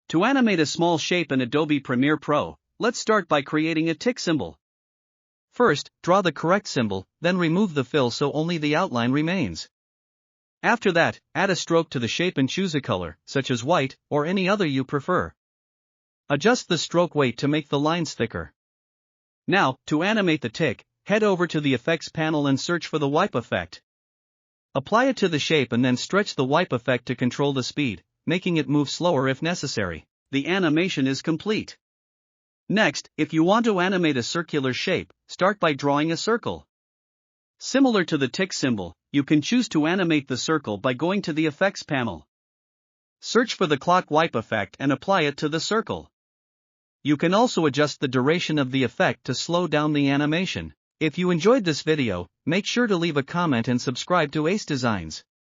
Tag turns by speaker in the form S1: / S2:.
S1: To animate a small shape in Adobe Premiere Pro, let's start by creating a tick symbol. First, draw the correct symbol, then remove the fill so only the outline remains. After that, add a stroke to the shape and choose a color, such as white, or any other you prefer. Adjust the stroke weight to make the lines thicker. Now, to animate the tick, head over to the Effects panel and search for the wipe effect. Apply it to the shape and then stretch the wipe effect to control the speed, making it move slower if necessary. The animation is complete. Next, if you want to animate a circular shape, start by drawing a circle. Similar to the tick symbol, you can choose to animate the circle by going to the Effects panel. Search for the clock wipe effect and apply it to the circle. You can also adjust the duration of the effect to slow down the animation. If you enjoyed this video, make sure to leave a comment and subscribe to Ace Designs.